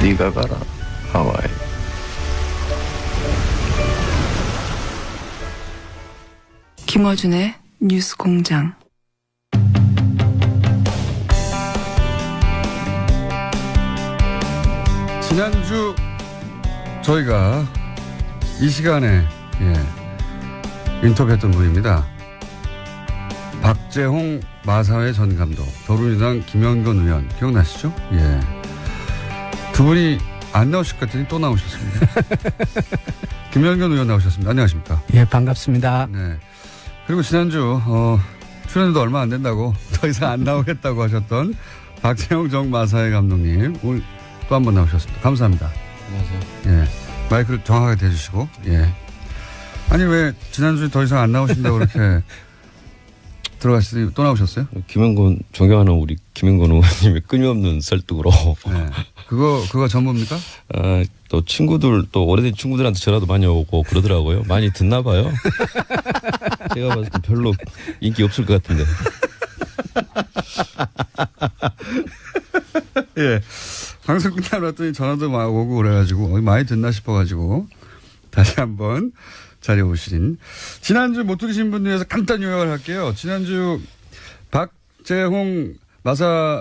네가 가라 하와이. 김어준의 뉴스공장. 지난주 저희가 이 시간에 인터뷰했던 분입니다. 박재홍 마사회 전 감독, 더불어민주당 김영건 의원 기억나시죠? 예. 두 분이 안 나오실 것 같더니 또 나오셨습니다. 김영건 의원 나오셨습니다. 안녕하십니까? 예, 반갑습니다. 네. 그리고 지난주 출연도 얼마 안 된다고 더 이상 안 나오겠다고 하셨던 박재홍 정 마사회 감독님 오늘 또 한 번 나오셨습니다. 감사합니다. 안녕하세요. 예. 마이크를 정확하게 대주시고, 예. 아니, 왜 지난주에 더 이상 안 나오신다고 그렇게 들어가시더니 또 나오셨어요? 김영건, 존경하는 우리 김영건 의원님의 끊임없는 설득으로. 네. 그거 전부입니까? 또 친구들, 또 오래된 친구들한테 전화도 많이 오고 그러더라고요. 많이 듣나 봐요. 제가 봤을 때 별로 인기 없을 것 같은데. 예. 방송 끝나고 났더니 전화도 막 오고 그래가지고 많이 듣나 싶어가지고 다시 한번 자리에 오신. 지난주 못 들으신 분들 위해서 간단 요약을 할게요. 지난주 박재홍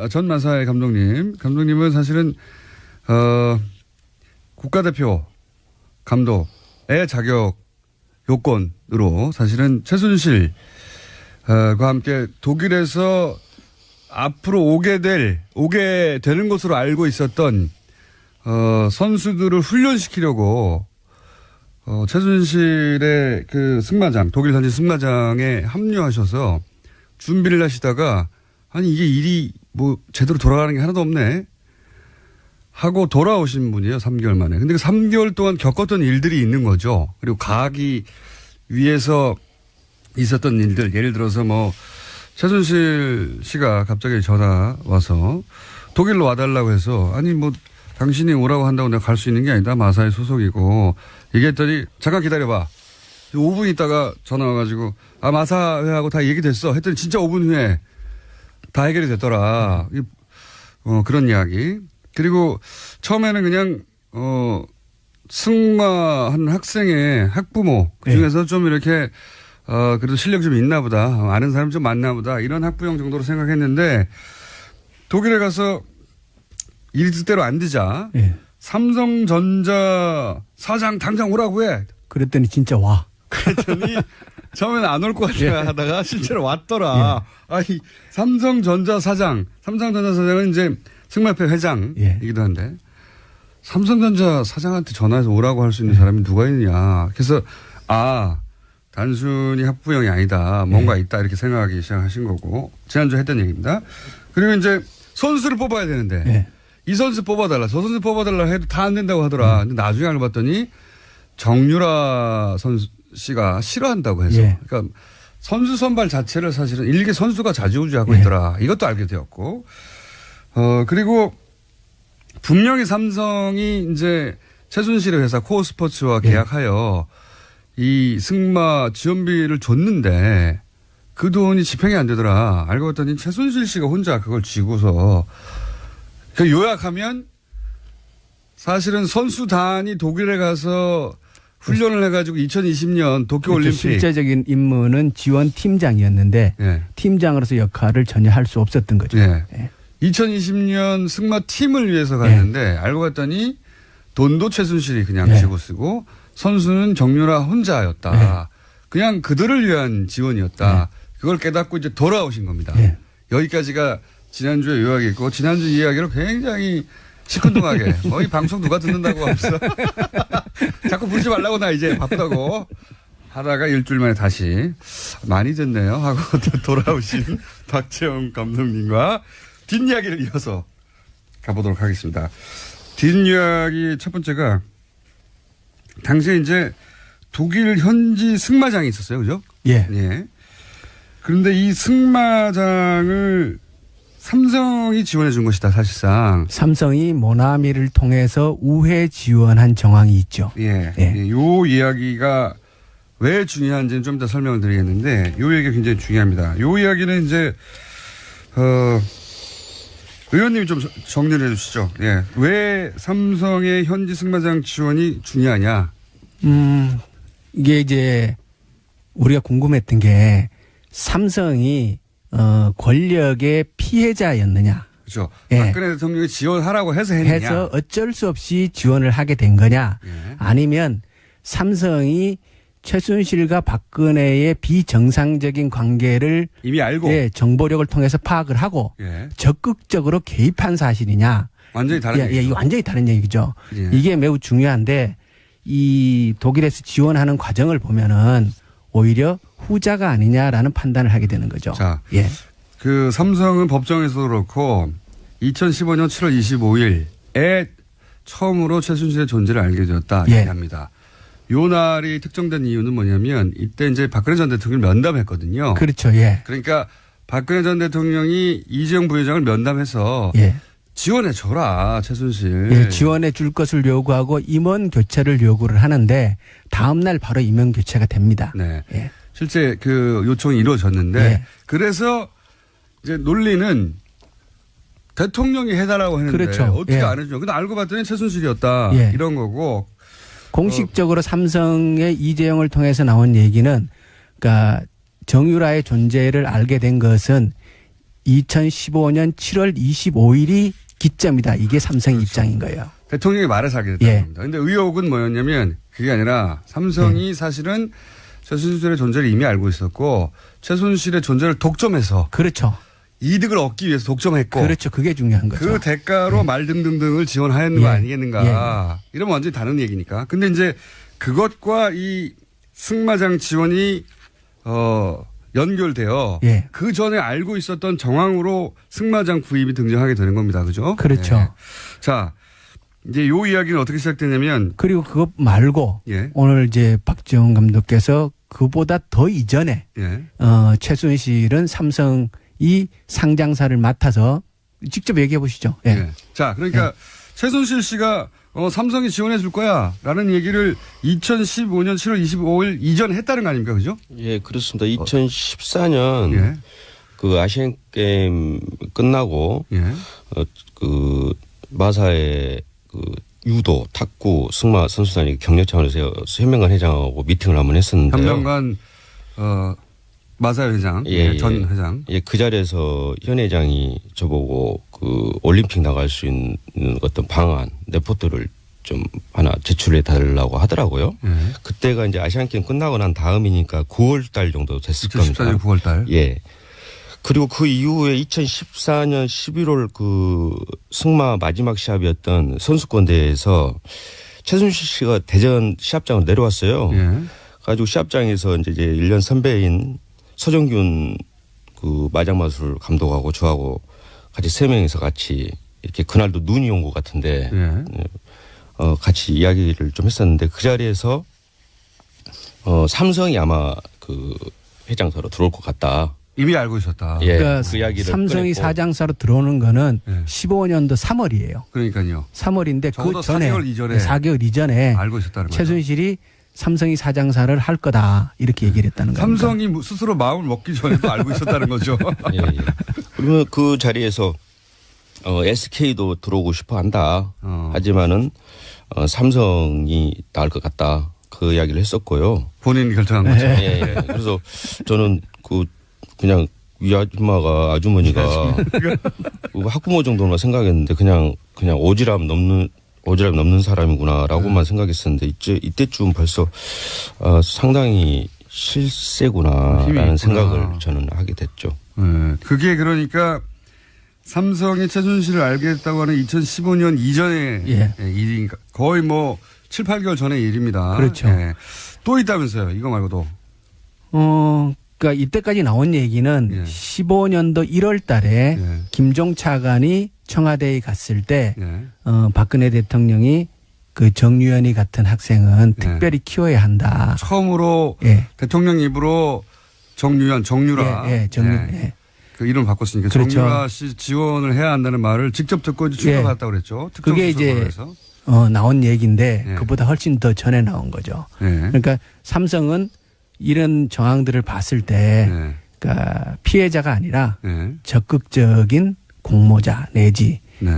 전 마사회 감독님은 사실은 국가대표 감독의 자격 요건으로 사실은 최순실과 함께 독일에서 앞으로 오게 되는 것으로 알고 있었던 선수들을 훈련시키려고 최순실의 그 승마장, 독일 현지 승마장에 합류하셔서 준비를 하시다가 아니 이게 일이 뭐 제대로 돌아가는 게 하나도 없네 하고 돌아오신 분이에요. 3개월 만에. 근데 그 3개월 동안 겪었던 일들이 있는 거죠. 그리고 가기 위해서 있었던 일들, 예를 들어서 뭐 최순실 씨가 갑자기 전화 와서 독일로 와달라고 해서 아니 뭐 당신이 오라고 한다고 내가 갈 수 있는 게 아니다. 마사회 소속이고 얘기했더니 잠깐 기다려봐. 5분 있다가 전화 와가지고 마사회하고 다 얘기됐어. 했더니 진짜 5분 후에 다 해결이 됐더라. 그런 이야기. 그리고 처음에는 그냥 승마하는 학생의 학부모 그중에서 좀 이렇게 그래도 실력이 좀 있나 보다. 아는 사람 좀 많나 보다. 이런 학부형 정도로 생각했는데 독일에 가서 일이 뜻대로 안 되자 삼성전자 사장 당장 오라고 해. 그랬더니 진짜 와. 그랬더니 처음에는 안 올 것 같아 하다가 실제로 왔더라. 아니 삼성전자 사장은 이제 승마협회 회장이기도 한데 삼성전자 사장한테 전화해서 오라고 할 수 있는 사람이 누가 있느냐. 그래서 단순히 합부형이 아니다. 뭔가 있다. 이렇게 생각하기 시작하신 거고. 지난주에 했던 얘기입니다. 그리고 이제 선수를 뽑아야 되는데 이 선수 뽑아달라. 저 선수 뽑아달라 해도 다 안 된다고 하더라. 근데 나중에 알고 봤더니 정유라 선수 씨가 싫어한다고 해서. 그러니까 선수 선발 자체를 사실은 일개 선수가 좌지우지하고 있더라. 이것도 알게 되었고. 그리고 분명히 삼성이 이제 최순실의 회사 코어스포츠와 계약하여 이 승마 지원비를 줬는데 그 돈이 집행이 안 되더라. 알고 봤더니 최순실 씨가 혼자 그걸 쥐고서 그 요약하면 사실은 선수단이 독일에 가서 훈련을 해가지고 2020년 도쿄올림픽. 실제적인 임무는 지원팀장이었는데 팀장으로서 역할을 전혀 할 수 없었던 거죠. 2020년 승마팀을 위해서 갔는데 알고 봤더니 돈도 최순실이 그냥 쥐고 쓰고 선수는 정유라 혼자였다. 그냥 그들을 위한 지원이었다. 그걸 깨닫고 이제 돌아오신 겁니다. 여기까지가 지난주에 요약이 있고 지난주 이야기를 굉장히 시큰둥하게 이 방송 누가 듣는다고 하면서 자꾸 부르지 말라고 나 이제 바쁘다고 하다가 일주일 만에 다시 많이 듣네요 하고 돌아오신 박재홍 감독님과 뒷이야기를 이어서 가보도록 하겠습니다. 뒷이야기 첫 번째가 당시에 이제 독일 현지 승마장이 있었어요. 그죠? 예. 그런데 이 승마장을 삼성이 지원해 준 것이다, 사실상. 삼성이 모나미를 통해서 우회 지원한 정황이 있죠. 요 이야기가 왜 중요한지는 좀 이따 설명을 드리겠는데 요 얘기가 굉장히 중요합니다. 요 이야기는 이제 의원님이 좀 정리를 해 주시죠. 예. 왜 삼성의 현지 승마장 지원이 중요하냐? 이게 이제 우리가 궁금했던 게 삼성이 권력의 피해자였느냐. 그렇죠. 예. 박근혜 대통령이 지원하라고 해서 했느냐. 해서 어쩔 수 없이 지원을 하게 된 거냐. 예. 아니면 삼성이 최순실과 박근혜의 비정상적인 관계를 이미 알고. 예, 정보력을 통해서 파악을 하고 예. 적극적으로 개입한 사실이냐. 완전히 다른 예, 얘기죠. 이거 완전히 다른 얘기죠. 예. 이게 매우 중요한데 이 독일에서 지원하는 과정을 보면은 오히려 후자가 아니냐라는 판단을 하게 되는 거죠. 자, 예. 그 삼성은 법정에서도 그렇고 2015년 7월 25일에 처음으로 최순실의 존재를 알게 되었다 예. 얘기합니다. 요 날이 특정된 이유는 뭐냐면 이때 이제 박근혜 전 대통령을 면담했거든요. 그렇죠. 예. 그러니까 박근혜 전 대통령이 이재용 부회장을 면담해서 예. 지원해 줘라 최순실. 예, 지원해 줄 것을 요구하고 임원 교체를 요구를 하는데 다음 날 바로 임원 교체가 됩니다. 네. 예. 실제 그 요청이 이루어졌는데 예. 그래서 이제 논리는 대통령이 해달라고 했는데 그렇죠. 어떻게 예. 안 해줘? 근데 알고 봤더니 최순실이었다 예. 이런 거고. 공식적으로 삼성의 이재용을 통해서 나온 얘기는 그러니까 정유라의 존재를 알게 된 것은 2015년 7월 25일이 기점이다. 이게 삼성의 그렇죠. 입장인 거예요. 대통령이 말해서 하게 됐다는 예. 겁니다. 그런데 의혹은 뭐였냐면 그게 아니라 삼성이 사실은 최순실의 존재를 이미 알고 있었고 최순실의 존재를 독점해서 그렇죠. 이득을 얻기 위해서 독점했고 그렇죠. 그게 중요한 거죠. 그 대가로 말 등등등을 지원하였는 거 예. 아니겠는가. 이러면 완전히 다른 얘기니까. 근데 이제 그것과 이 승마장 지원이 연결되어 예. 그 전에 알고 있었던 정황으로 승마장 구입이 등장하게 되는 겁니다. 그죠? 그렇죠. 네. 자, 이제 요 이야기는 어떻게 시작되냐면 그리고 그것 말고 예. 오늘 이제 박지원 감독께서 그보다 더 이전에 예. 최순실은 삼성이 상장사를 맡아서 직접 얘기해 보시죠. 예. 예. 자, 그러니까 최순실 씨가 삼성이 지원해 줄 거야 라는 얘기를 2015년 7월 25일 이전에 했다는 거 아닙니까? 그죠? 예, 그렇습니다. 2014년 예. 그 아시안 게임 끝나고 예. 그 마사의 그 유도, 탁구, 승마 선수단이 격려 차원에서 현명관 회장하고 미팅을 한번 했었는데요. 현명관 마사 회장, 예, 전 예. 회장. 예, 그 자리에서 현 회장이 저보고 그 올림픽 나갈 수 있는 어떤 방안, 레포트를 좀 하나 제출해 달라고 하더라고요. 예. 그때가 이제 아시안 게임 끝나고 난 다음이니까 9월 달 정도 됐을 겁니다. 2014년 9월 달. 예. 그리고 그 이후에 2014년 11월 그 승마 마지막 시합이었던 선수권 대회에서 최순실 씨가 대전 시합장으로 내려왔어요. 예. 가지고 시합장에서 이제 1년 선배인 서정균 그 마장마술 감독하고 저하고 같이 세 명이서 같이 이렇게 그날도 눈이 온 것 같은데 예. 같이 이야기를 좀 했었는데 그 자리에서 삼성이 아마 그 회장사로 들어올 것 같다. 이미 알고 있었다. 예. 그러니까 그 이야기를 삼성이 꺼냈고. 사장사로 들어오는 거는 예. 15년도 3월이에요. 그러니까요. 3월인데 적어도 그 전에 4개월 이전에 4개월 이전에 알고 있었다는 거죠. 최순실이 삼성이 사장사를 할 거다 이렇게 얘기를 했다는 겁니다. 삼성이 스스로 마음을 먹기 전에도 알고 있었다는 거죠. 예, 예. 그러면 그 자리에서 SK도 들어오고 싶어 한다. 하지만은 삼성이 나을 것 같다. 그 이야기를 했었고요. 본인이 결정한 거죠. 예, 예. 그래서 저는 그냥 이 아주머니가 학부모 정도나 생각했는데 그냥 오지랖 넘는 사람이구나라고만 생각했었는데 이때쯤 벌써 상당히 실세구나라는 생각을 저는 하게 됐죠. 네. 그게 그러니까 삼성이 최순실을 알게 됐다고 하는 2015년 이전의 일이니까 거의 뭐 7, 8개월 전의 일입니다. 그렇죠. 예. 또 있다면서요. 이거 말고도. 그러니까 이때까지 나온 얘기는 15년도 1월 달에 김종 차관이 청와대에 갔을 때 박근혜 대통령이 그 정유연이 같은 학생은 특별히 키워야 한다. 처음으로 대통령 입으로 정유라. 그 이름 바꿨으니까 그렇죠. 정유라 씨 지원을 해야 한다는 말을 직접 듣고 출석 갔다고 그랬죠. 그게 이제 나온 얘기인데 그보다 훨씬 더 전에 나온 거죠. 그러니까 삼성은 이런 정황들을 봤을 때 그러니까 피해자가 아니라 적극적인 공모자 내지 네.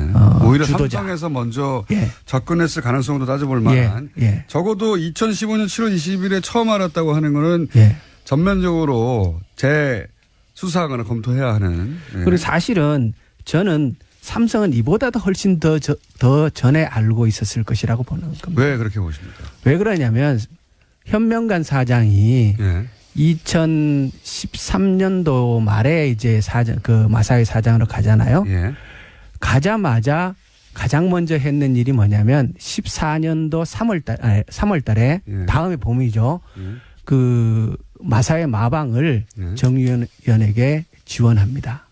오히려 주도자. 삼성에서 먼저 예. 접근했을 가능성도 따져볼 만한 예. 적어도 2015년 7월 20일에 처음 알았다고 하는 거는 예. 전면적으로 재수사하거나 검토해야 하는. 예. 그리고 사실은 저는 삼성은 이보다도 훨씬 더 전에 알고 있었을 것이라고 보는 겁니다. 왜 그렇게 보십니까? 왜 그러냐면 현명관 사장이 예. 2013년도 말에 이제 마사회 사장으로 가잖아요. 예. 가자마자 가장 먼저 했는 일이 뭐냐면 14년도 3월 달에 예. 다음에 봄이죠. 예. 그 마사회 마방을 예. 정유연에게 지원합니다.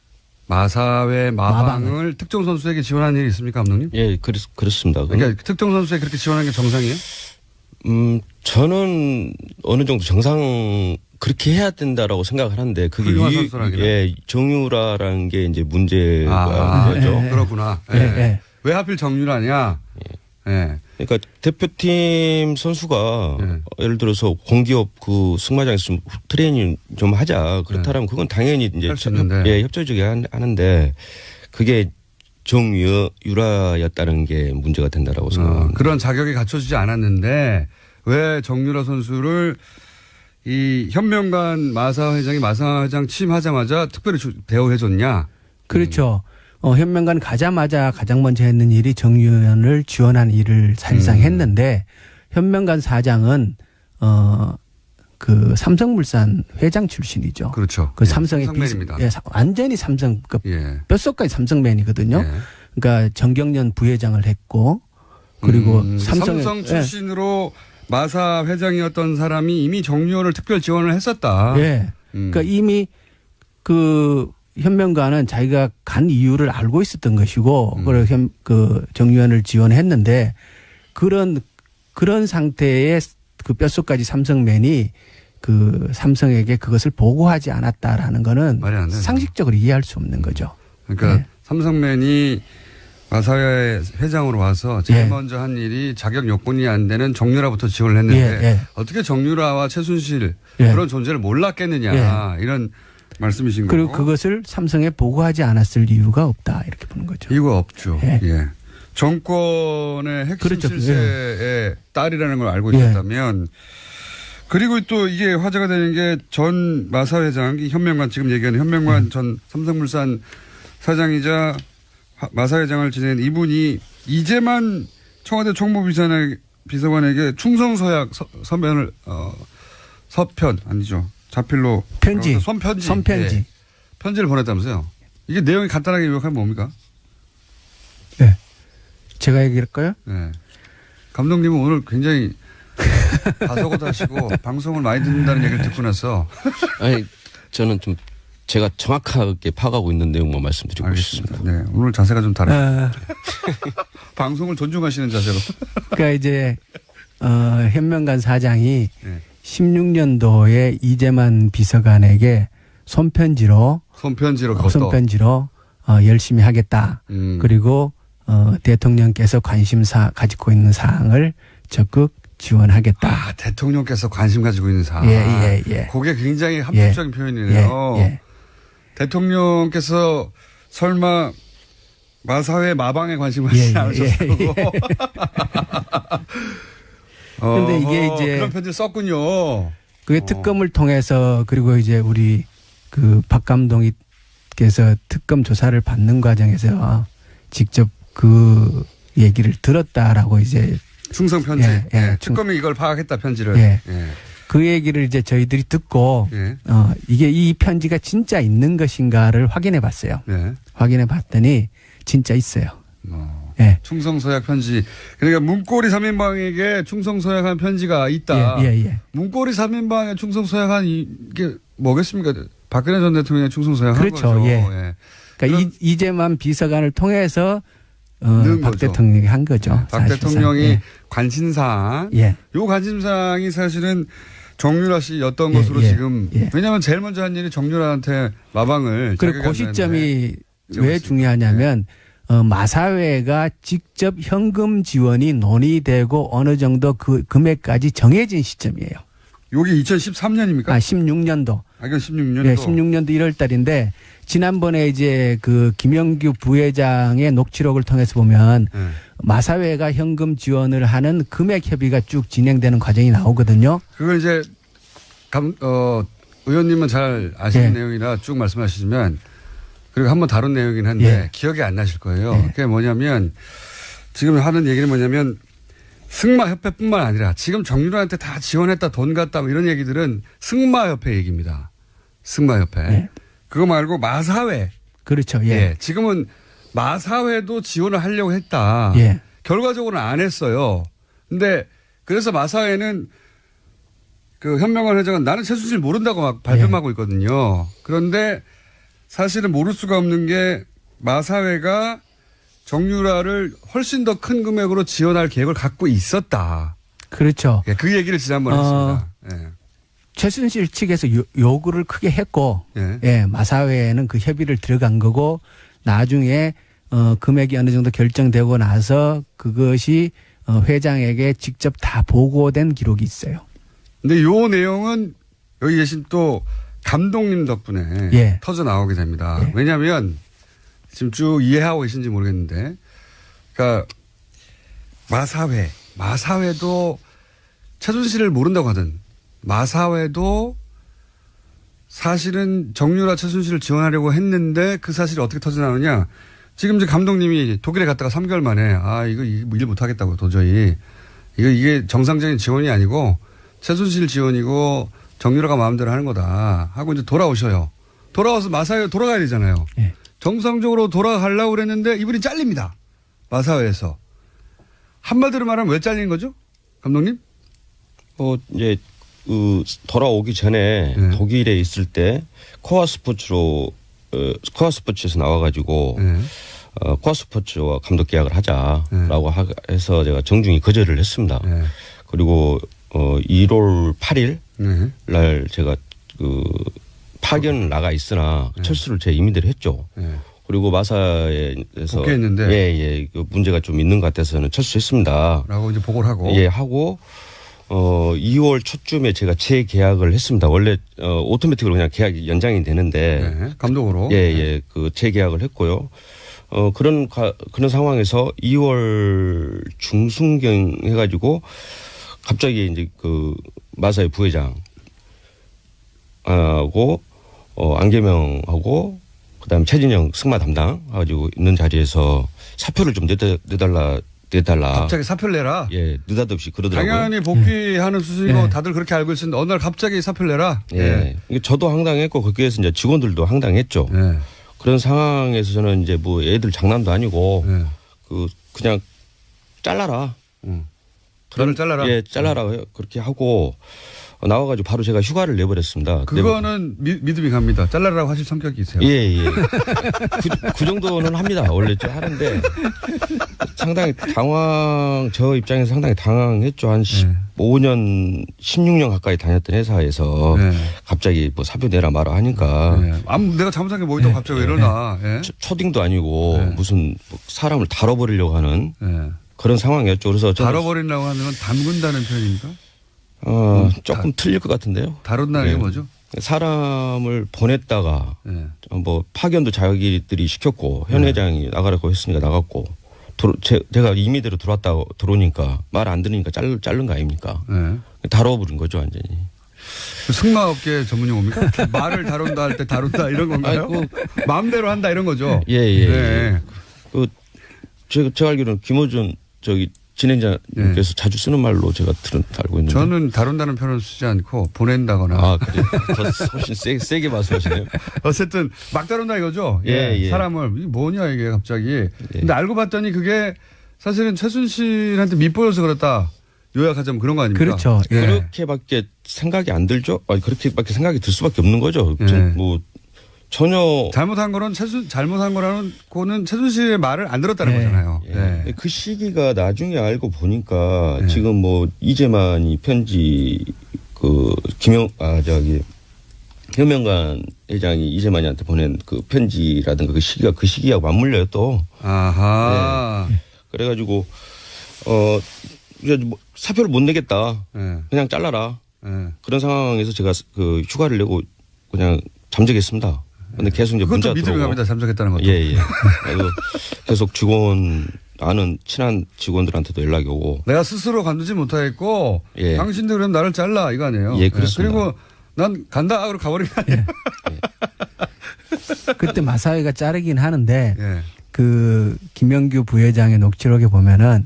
마사회 마방을 특정 선수에게 지원하는 일이 있습니까, 감독님? 예, 그렇습니다. 그러니까 특정 선수에게 그렇게 지원하는 게 정상이에요? 저는 어느 정도 정상 그렇게 해야 된다라고 생각을 하는데 그게 정유라라는 게 이제 문제가 거죠. 예. 그렇구나. 예. 예. 왜 하필 정유라냐? 예. 그러니까 대표팀 선수가 예를 들어서 공기업 그 승마장에서 좀 트레이닝 좀 하자. 그렇다면 그건 당연히 이제 협조적이야 하는데 그게 정유라였다는 게 문제가 된다라고 생각합니다. 그런 자격이 갖춰지지 않았는데 왜 정유라 선수를 이 현명관 마사 회장이 마사 회장 취임하자마자 특별히 대우해줬냐? 그렇죠. 현명관 가자마자 가장 먼저 했는 일이 정유연을 지원하는 일을 사실상 했는데 현명관 사장은 그 삼성물산 회장 출신이죠. 그렇죠. 그 삼성의 삼성맨입니다. 완전히 삼성 뼛속까지 삼성맨이거든요. 그러니까 정경련 부회장을 했고 그리고 삼성 출신으로 마사 회장이었던 사람이 이미 정유연을 특별 지원을 했었다. 예. 그러니까 이미 그 현명관은 자기가 간 이유를 알고 있었던 것이고, 그래서 그 정유연을 지원했는데 그런 상태의 그 뼛속까지 삼성맨이 그 삼성에게 그것을 보고하지 않았다라는 거는 상식적으로 이해할 수 없는 거죠. 그러니까 네. 삼성맨이 마사회 회장으로 와서 제일 먼저 한 일이 자격 요건이 안 되는 정유라부터 지원을 했는데 어떻게 정유라와 최순실 그런 존재를 몰랐겠느냐 이런 말씀이신 거고. 그리고 그것을 삼성에 보고하지 않았을 이유가 없다 이렇게 보는 거죠. 이유가 없죠. 예. 정권의 핵심 실세의 딸이라는 걸 알고 있었다면 그리고 또 이게 화제가 되는 게 전 마사 회장이 현명관 지금 얘기하는 현명관 전 삼성물산 사장이자 마사 회장을 지낸 이분이 이재만 청와대 총무비서관에게 충성서약 서면을 서편 아니죠. 자필로 편지. 손편지. 손편지. 편지를 보냈다면서요. 이게 내용이 간단하게 요약하면 뭡니까? 네. 제가 얘기할까요? 네. 감독님은 오늘 굉장히 다소곳하시고 방송을 많이 듣는다는 얘기를 듣고 나서. 아니, 저는 좀 제가 정확하게 파악하고 있는 내용만 말씀드리고 싶습니다. 네. 오늘 자세가 좀 다르네요. 방송을 존중하시는 자세로. 그러니까 이제 현명관 사장이 16년도에 이재만 비서관에게 손편지로 열심히 하겠다. 그리고 대통령께서 관심사 가지고 있는 사항을 적극 지원하겠다. 아, 대통령께서 관심 가지고 있는 사항. 예. 그게 굉장히 함축적인 표현이네요. 예. 대통령께서 설마 마사회 마방에 관심을 가지지 않으셨을 거고. 그런데 이게 이제 그런 편지를 썼군요. 그게 특검을 통해서 그리고 이제 우리 그 박 감독님께서 특검 조사를 받는 과정에서 직접 그 얘기를 들었다라고 이제 충성 편지. 특검이 이걸 파악했다 편지를. 그 얘기를 이제 저희들이 듣고 이게 이 편지가 진짜 있는 것인가를 확인해 봤어요. 확인해 봤더니 진짜 있어요. 충성서약 편지. 그러니까 문고리 3인방에게 충성서약한 편지가 있다. 문고리 3인방에 충성서약한 이게 뭐겠습니까? 박근혜 전 대통령의 충성서약한 거죠. 그러니까 이재만 비서관을 통해서 박 대통령이 한 거죠. 박 대통령이 관심사항. 요 관심사항이 사실은 정유라 씨였던 것으로 지금. 왜냐하면 제일 먼저 한 일이 정유라한테 마방을. 그리고 그 시점이 왜 중요하냐면 마사회가 직접 현금 지원이 논의되고 어느 정도 그 금액까지 정해진 시점이에요. 여기 2013년입니까? 16년도. 이건 16년도. 네, 16년도 1월 달인데 지난번에 이제 그 김영규 부회장의 녹취록을 통해서 보면 마사회가 현금 지원을 하는 금액 협의가 쭉 진행되는 과정이 나오거든요. 그걸 이제 의원님은 잘 아시는 내용이라 쭉 말씀하시지만 그리고 한번 다룬 내용이긴 한데 기억이 안 나실 거예요. 그게 뭐냐면 지금 하는 얘기는 뭐냐면 승마협회뿐만 아니라 지금 정유라한테 다 지원했다 돈 갔다 뭐 이런 얘기들은 승마협회 얘기입니다. 승마협회. 그거 말고 마사회. 그렇죠. 지금은 마사회도 지원을 하려고 했다. 결과적으로는 안 했어요. 근데 그래서 마사회는 그 현명한 회장은 나는 최순실 모른다고 막 발뺌하고 있거든요. 그런데 사실은 모를 수가 없는 게 마사회가 정유라를 훨씬 더 큰 금액으로 지원할 계획을 갖고 있었다. 그렇죠. 그 얘기를 지난번에 했습니다. 최순실 측에서 요구를 크게 했고, 마사회에는 그 협의를 들어간 거고, 나중에 금액이 어느 정도 결정되고 나서 그것이 회장에게 직접 다 보고된 기록이 있어요. 근데 요 내용은 여기 계신 또 감독님 덕분에 터져 나오게 됩니다. 왜냐하면 지금 쭉 이해하고 계신지 모르겠는데, 그러니까 마사회도 최순실을 모른다고 하든 마사회도 사실은 정유라 최순실을 지원하려고 했는데 그 사실이 어떻게 터져 나오느냐. 지금 이제 감독님이 독일에 갔다가 3개월 만에 이거 일 못하겠다고 도저히 이게 정상적인 지원이 아니고 최순실 지원이고 정유라가 마음대로 하는 거다 하고 이제 돌아오셔요. 돌아와서 마사회 돌아가야 되잖아요. 정상적으로 돌아가려고 그랬는데 이분이 잘립니다. 마사회에서. 한마디로 말하면 왜 잘린 거죠? 감독님? 이제 돌아오기 전에 독일에 있을 때 코아 스포츠에서 나와가지고 코아 스포츠와 감독 계약을 하자라고 해서 제가 정중히 거절을 했습니다. 그리고 1월 8일 날 제가 파견 나가 있으나 철수를 제 임의대로 했죠. 그리고 마사에서 복귀했는데 그 문제가 좀 있는 것 같아서는 철수했습니다. 라고 이제 보고를 하고 하고 2월 초쯤에 제가 재계약을 했습니다. 원래 오토매틱으로 그냥 계약이 연장이 되는데 감독으로 그 재계약을 했고요. 그런 상황에서 2월 중순경 해가지고 갑자기 이제 그 마사의 부회장 하고 안계명하고 그다음에 최진영 승마 담당 가지고 있는 자리에서 사표를 좀 내달라. 갑자기 사표를 내라. 느닷없이 그러더라고요. 당연히 복귀하는 수순이고 다들 그렇게 알고 있었는데 어느 날 갑자기 사표를 내라. 저도 황당했고 거기에서 이제 직원들도 황당했죠. 그런 상황에서 저는 이제 뭐 애들 장난도 아니고 그냥 잘라라. 너를 잘라라. 잘라라 그렇게 하고 나와가지고 바로 제가 휴가를 내버렸습니다. 그거는 믿음이 갑니다. 잘라라고 하실 성격이세요. 그 정도는 합니다. 원래 좀 하는데 상당히 저 입장에서 상당히 당황했죠. 한 15년, 16년 가까이 다녔던 회사에서 갑자기 뭐 사표 내라 마라 하니까. 내가 잘못한 게 뭐 있다고 갑자기 왜 이러나. 초딩도 아니고 무슨 사람을 다뤄버리려고 하는 그런 상황이었죠. 그래서 다뤄버리려고 하는 건 담근다는 표현입니까? 조금 틀릴 것 같은데요. 다룬다는 게 뭐죠? 사람을 보냈다가 뭐 파견도 자기들이 시켰고 현 회장이 나가라고 했으니까 나갔고 제가 임의대로 들어오니까 말 안 들으니까 자른 거 아닙니까? 다뤄버린 거죠 완전히. 승마업계 전문 용어입니까? 말을 다룬다 할 때 다룬다 이런 건가요? 마음대로 한다 이런 거죠? 제가 알기로는 김호준 진행자님께서 자주 쓰는 말로 제가 알고 있는데. 저는 다룬다는 표현을 쓰지 않고 보낸다거나. 그래요? 더 훨씬 세게 말씀하시네요. 어쨌든 막 다룬다 이거죠? 사람을. 이게 뭐냐 이게 갑자기. 근데 알고 봤더니 그게 사실은 최순실한테 밉보여서 그렇다. 요약하자면 그런 거 아닙니까? 그렇죠. 그렇게밖에 생각이 안 들죠? 그렇게밖에 생각이 들 수밖에 없는 거죠. 전혀 잘못한 거라는 거는 최순실의 말을 안 들었다는 거잖아요. 그 시기가 나중에 알고 보니까 지금 뭐 이재만이 편지 현명관 회장이 이재만이한테 보낸 그 편지라든가 그 시기하고 맞물려요 또. 그래가지고 사표를 못 내겠다. 그냥 잘라라. 그런 상황에서 제가 그 휴가를 내고 그냥 잠적했습니다. 근데 계속 이제 문자 들어오고. 그것도 믿음이 갑니다. 잠적했다는 것도. 예. 그래서 계속 아는 친한 직원들한테도 연락이 오고. 내가 스스로 관두지 못하겠고 당신들 그럼 나를 잘라 이거 아니에요. 예, 그렇습니다. 그리고 난 간다 그러고 가버린 거 아니에요. 그때 마사회가 자르긴 하는데 그 김영규 부회장의 녹취록에 보면은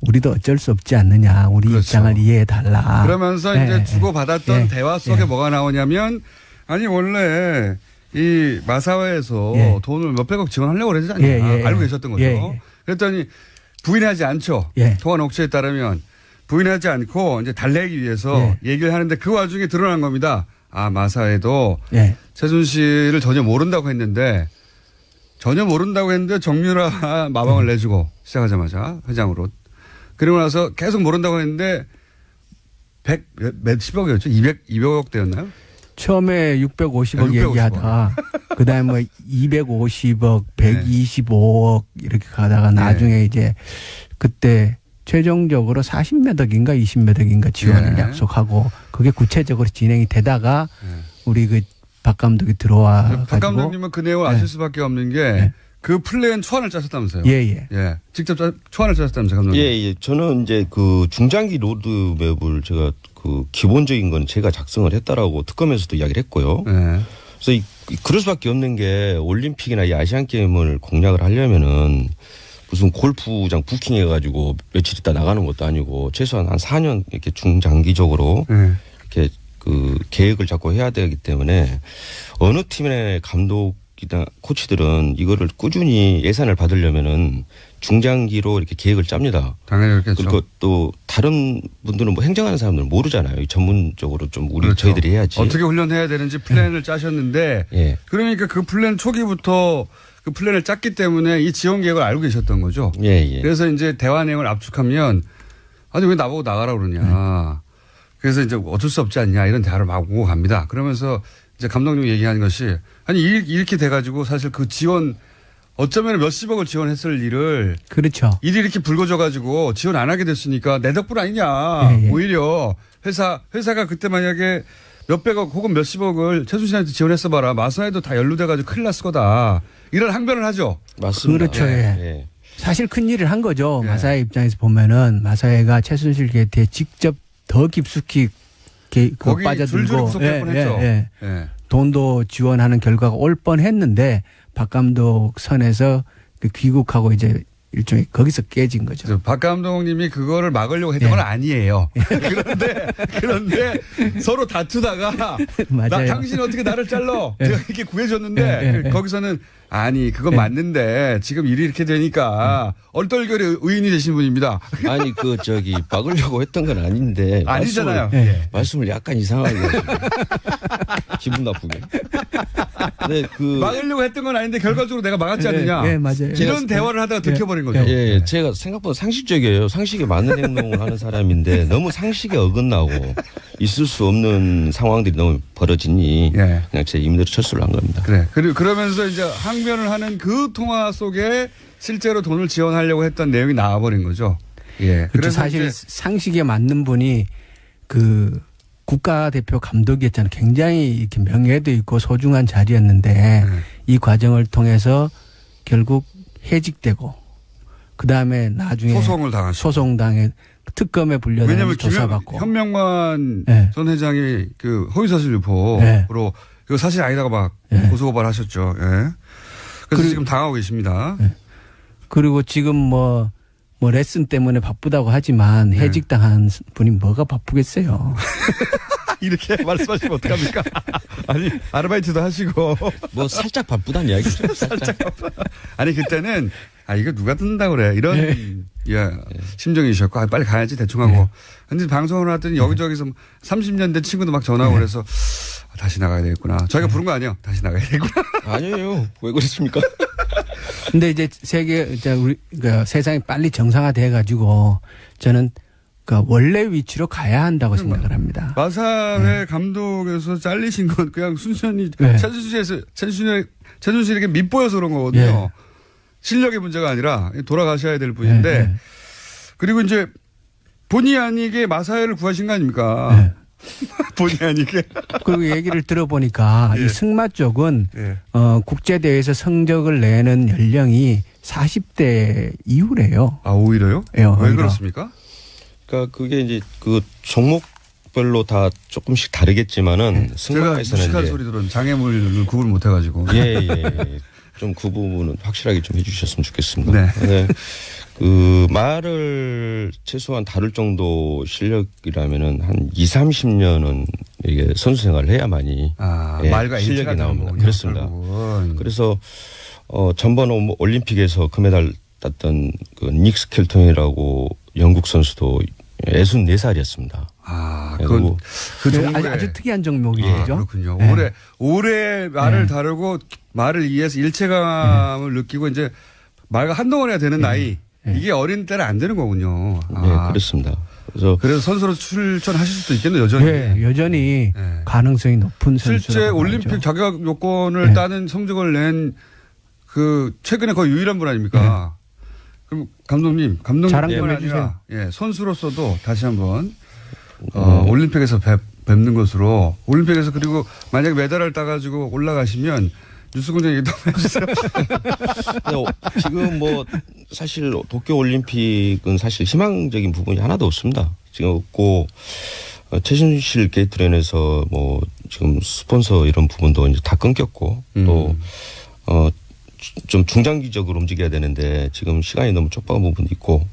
우리도 어쩔 수 없지 않느냐. 우리 그렇죠. 입장을 이해해 달라. 그러면서 이제 주고받았던 대화 속에 뭐가 나오냐면 아니 원래 이 마사회에서 돈을 몇백억 지원하려고 그러지 않냐. 알고 계셨던 거죠. 그랬더니 부인하지 않죠. 통화 녹취에 따르면 부인하지 않고 이제 달래기 위해서 얘기를 하는데 그 와중에 드러난 겁니다. 아, 마사회도 최순실을 전혀 모른다고 했는데 정유라 마방을 내주고 시작하자마자 회장으로. 그리고 나서 계속 모른다고 했는데 몇십억이었죠? 200억 대였나요? 처음에 650억 얘기하다가 그다음에 뭐 250억, 125억 이렇게 가다가 나중에 이제 그때 최종적으로 40몇 억인가 20몇 억인가 지원을 약속하고 그게 구체적으로 진행이 되다가 우리 그 박 감독이 들어와 가지고 박 감독님은 그 내용을 아실 수밖에 없는 게 그 플랜 초안을 짜셨다면서요? 직접 초안을 짜셨다면서요, 감독님? 저는 이제 그 중장기 로드맵을 제가 그 기본적인 건 제가 작성을 했다라고 특검에서도 이야기를 했고요. 그래서 그럴 수밖에 없는 게 올림픽이나 이 아시안 게임을 공략을 하려면은 무슨 골프장 부킹해가지고 며칠 있다 나가는 것도 아니고 최소한 한 4년 이렇게 중장기적으로 이렇게 그 계획을 잡고 해야 되기 때문에 어느 팀의 감독이나 코치들은 이거를 꾸준히 예산을 받으려면은 중장기로 이렇게 계획을 짭니다. 당연히 그렇겠죠. 그리고 또 다른 분들은 뭐 행정하는 사람들은 모르잖아요. 전문적으로 좀 저희들이 해야지. 어떻게 훈련해야 되는지 플랜을 짜셨는데 그러니까 그 플랜 초기부터 그 플랜을 짰기 때문에 이 지원 계획을 알고 계셨던 거죠. 그래서 이제 대화 내용을 압축하면 아니 왜 나보고 나가라 그러냐. 그래서 이제 어쩔 수 없지 않냐 이런 대화를 막 오고 갑니다. 그러면서 이제 감독님이 얘기하는 것이 아니 이렇게 돼가지고 사실 그 지원 어쩌면 몇십억을 지원했을 일을 일이 이렇게 불거져가지고 지원 안 하게 됐으니까 내 덕분 아니냐. 오히려 회사가 그때 만약에 몇백억 혹은 몇십억을 최순실한테 지원했어 봐라. 마사회도 다 연루돼가지고 큰일 났을 거다. 이런 항변을 하죠. 맞습니다. 그렇죠. 사실 큰 일을 한 거죠. 마사회 입장에서 보면은 마사회가 최순실 게이트에 직접 더 깊숙이 거기 빠져들고 뻔했죠. 돈도 지원하는 결과가 올 뻔했는데 박 감독 선에서 귀국하고 이제 일종의 거기서 깨진 거죠. 박 감독님이 그거를 막으려고 했던 건 아니에요. 그런데 서로 다투다가 나 당신 어떻게 나를 잘라? 내가 이렇게 구해줬는데 거기서는 아니 그건 맞는데 지금 일이 이렇게 되니까 얼떨결에 의인이 되신 분입니다. 아니 막으려고 했던 건 아닌데 아니잖아요. 말씀을 약간 이상하게 기분 나쁘게. 근데 막으려고 했던 건 아닌데 결과적으로 내가 막았지 않느냐. 맞아요. 이런 대화를 하다가 들켜버린 거죠. 제가 생각보다 상식적이에요. 상식에 맞는 행동을 하는 사람인데 너무 상식에 어긋나고 있을 수 없는 상황들이 너무 벌어지니 그냥 제 임대로 철수를 한 겁니다. 그러면서 이제 항변을 하는 그 통화 속에 실제로 돈을 지원하려고 했던 내용이 나와버린 거죠. 그래서 사실 상식에 맞는 분이 그 국가대표 감독이었잖아요. 굉장히 이렇게 명예도 있고 소중한 자리였는데 이 과정을 통해서 결국 해직되고 그다음에 나중에 소송당해 특검에 불려다니고 조사받고. 현명만 전 회장이 그 허위사실 유포로 그거 사실 아니다가 막 고소고발하셨죠. 그래서 지금 당하고 계십니다. 그리고 지금 뭐 레슨 때문에 바쁘다고 하지만 해직당한 분이 뭐가 바쁘겠어요. 이렇게 말씀하시면 어떡합니까? 아니, 아르바이트도 하시고. 뭐 살짝 바쁘다는 이야기죠. 살짝 바쁘다. 아니, 그때는 이거 누가 듣는다고 그래. 이런 심정이셨고 빨리 가야지 대충 하고. 근데 방송을 하더니 여기저기서 30년 된 친구도 막 전화하고 그래서 다시 나가야 되겠구나. 저희가 부른 거 아니에요. 다시 나가야 되겠구나. 아니에요. 왜 그랬습니까? 근데 이제 세상이 빨리 정상화돼 가지고 저는 원래 위치로 가야 한다고 생각을 합니다. 마사회 감독에서 잘리신 건 그냥 순전히 최순실에게 밉보여서 그런 거거든요. 실력의 문제가 아니라 돌아가셔야 될 분인데 그리고 이제 본의 아니게 마사회를 구하신 거 아닙니까? 본의 아니게. 그리고 얘기를 들어보니까 예. 이 승마 쪽은 예. 국제대회에서 성적을 내는 연령이 40대 이후래요. 아, 오히려요? 예, 왜 오히려. 그렇습니까? 그러니까 그게 이제 그 종목별로 다 조금씩 다르겠지만은 제가 승마에서는 무식한 이제 소리 들은 장애물을 구분 못 해가지고. 예. 좀 그 부분은 확실하게 좀 해주셨으면 좋겠습니다. 네. 네. 그 말을 최소한 다룰 정도 실력이라면은 한 20-30년은 이게 선수 생활을 해야만이 말과 실력이 나옵니다. 거군요, 그렇습니다. 결국은. 그래서 전번 올림픽에서 금메달 땄던 그 닉 스켈턴이라고 영국 선수도 64살이었습니다. 그 종목에 아주 특이한 종목이죠. 그렇군요. 네. 오래 말을 다루고 말을 이해해서 일체감을 느끼고 이제 말과 한동안 해야 되는 나이. 이게 어린 때는 안 되는 거군요. 네, 그렇습니다. 그래서 선수로 출전하실 수도 있겠네요, 여전히. 네, 여전히 가능성이 높은 선수라고 실제 올림픽 봐야죠. 자격 요건을 따는 성적을 낸 그 최근에 거의 유일한 분 아닙니까? 그럼 감독님 자랑 좀 뿐만 해주세요. 아니라 선수로서도 다시 한번 올림픽에서 뵙는 것으로 올림픽에서 그리고 만약에 메달을 따가지고 올라가시면 뉴스공장 얘기 좀 해주세요. 지금 뭐 사실 도쿄 올림픽은 사실 희망적인 부분이 하나도 없습니다. 지금 없고 최순실 게이트랜에서 뭐 지금 스폰서 이런 부분도 이제 다 끊겼고 또 좀 중장기적으로 움직여야 되는데 지금 시간이 너무 촉박한 부분도 있고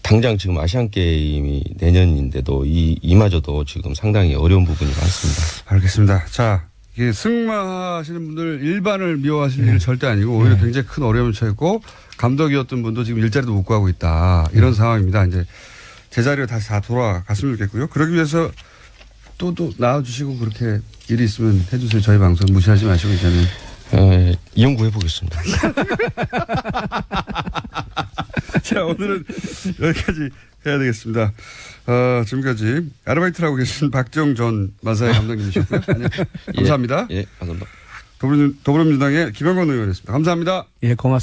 당장 지금 아시안 게임이 내년인데도 이마저도 지금 상당히 어려운 부분이 많습니다. 알겠습니다. 자, 이게 승마하시는 분들 일반을 미워하실 일은 절대 아니고 오히려 굉장히 큰 어려움을 처했고 감독이었던 분도 지금 일자리도 못 구하고 있다. 이런 상황입니다. 이제 제자리로 다시 다 돌아갔으면 좋겠고요. 그러기 위해서 또 나와주시고 그렇게 일이 있으면 해주세요. 저희 방송 무시하지 마시고 이제는. 연구해 보겠습니다. 자, 오늘은 여기까지 해야 되겠습니다. 지금까지 아르바이트를 하고 계신 박정 전 마사회 감독님이셨고요. 감사합니다. 예, 감사합니다. 더불어민주당의 김영건 의원이었습니다. 감사합니다. 예, 고맙습니다.